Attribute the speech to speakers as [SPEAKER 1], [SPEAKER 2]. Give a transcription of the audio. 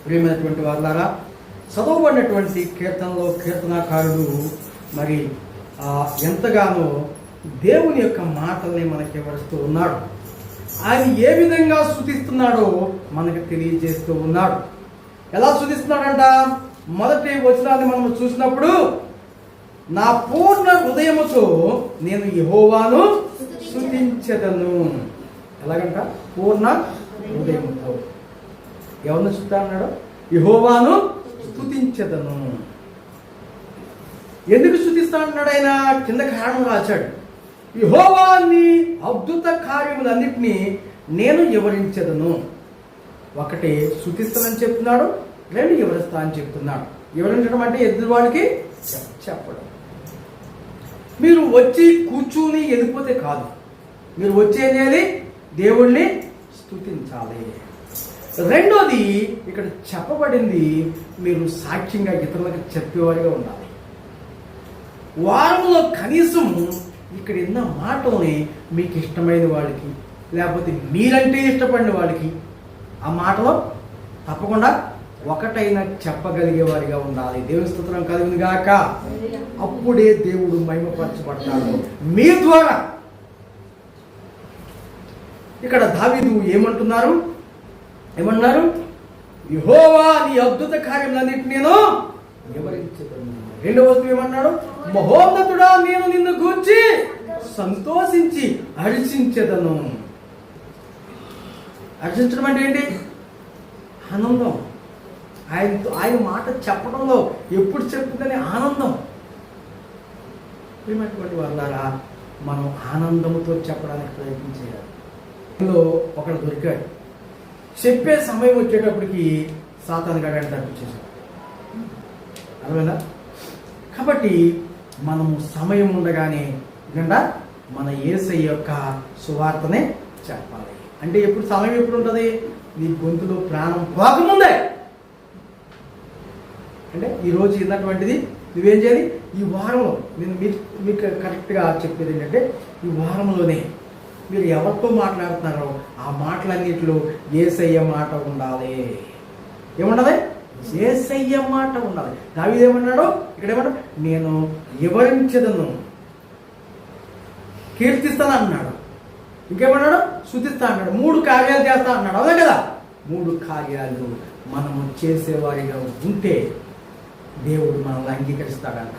[SPEAKER 1] ప్రియమైనటువంటి వాళ్ళారా, చదవబడినటువంటి కీర్తనలో కీర్తనాకారుడు మరి ఎంతగానో దేవుని యొక్క మాటల్ని మనకి వివరిస్తూ ఉన్నాడు. ఆయన ఏ విధంగా స్తుతిస్తున్నాడో మనకు తెలియజేస్తూ ఉన్నాడు. ఎలా స్తుతిస్తున్నాడంట? మొదటి వచనాన్ని మనం చూసినప్పుడు, నా పూర్ణ హృదయముతో నేను యెహోవాను స్తుతించెదను. ఎలాగంట? పూర్ణ హృదయముతో. ఎవరిని స్తుతిస్తా అన్నాడు? యెహోవాను స్తుతించెదను. ఎందుకు స్తుతిస్తా అన్నాడు ఆయన? కింద కారణం రాశాడు. యెహోవాని అద్భుత కార్యములన్నిటినీ నేను వివరించెదను. ఒకటి స్తుతిస్తానని చెప్తున్నాడు, రెండు వివరిస్తా అని చెప్తున్నాడు. వివరించడం అంటే ఎదుటివాడికి చెప్పడం. మీరు వచ్చి కూర్చుని వెళ్ళిపోతే కాదు, మీరు వచ్చేది దేవుణ్ణి స్తుతించాలి. రెండోది ఇక్కడ చెప్పబడింది, మీరు సాక్ష్యంగా ఇతరులకు చెప్పేవారిగా ఉండాలి. వారంలో కనీసం ఇక్కడ ఉన్న మాటల్ని మీకు ఇష్టమైన వాళ్ళకి, లేకపోతే మీరంటే ఇష్టపడిన వాళ్ళకి ఆ మాటలో తప్పకుండా ఒకటైనా చెప్పగలిగే వారిగా ఉండాలి. దేవుని స్తోత్రం కలుగును గాక. అప్పుడే దేవుడు మహిమపరచబడతాడు మీ ద్వారా. ఇక్కడ దావీదు ఏమంటున్నారు? యెహోవా నీ అద్భుత కార్యములన్నిటిని నేను వివరించెదను. రెండవ వస్తువు ఏమన్నాడు? మహోన్నతుడా నేను నిన్ను గూర్చి సంతోషించి హర్షించెదను. హర్షించడం అంటే ఏంటి? ఆనందం. ఆయన మాట చెప్పడంలో ఎప్పుడు చెప్తుందని ఆనందం. ఏమైనటువంటి వాళ్ళారా, మనం ఆనందంతో చెప్పడానికి ప్రయత్నం చేయాలి. ఇందులో ఒకడు దొరికాడు. చెప్పే సమయం వచ్చేటప్పటికి సాతాను గాడు తప్పించేశాడు. అర్థమైందా? కాబట్టి మనము సమయం ఉండగానే మన యేసయ్య యొక్క సువార్తనే చెప్పాలి. అంటే ఎప్పుడు సమయం ఎప్పుడు ఉంటుంది? నీ గొంతులో ప్రాణం పోకముందే. అంటే ఈరోజు ఇన్నటువంటిది నువ్వేం చేయాలి? ఈ వారంలో నేను మీకు కరెక్ట్గా చెప్పేది ఏంటంటే, ఈ వారంలోనే మీరు ఎవరితో మాట్లాడుతున్నారో ఆ మాటలన్నింటిలో యేసయ్య మాట ఉండాలి. ఏముండాలి? యేసయ్య మాట ఉండాలి. దావీదు ఏమన్నాడు? ఇక్కడ ఏమన్నాడు? నేను వివరించెదను, కీర్తిస్తాను అన్నాడు. ఇంకేమన్నాడు? స్తుతిస్తా అన్నాడు. 3 కార్యాలు చేస్తా అన్నాడు. అవునా కదా? 3 కార్యాలు మనము చేసేవారిగా ఉంటే దేవుడు మనల్ని అంగీకరిస్తాడంట.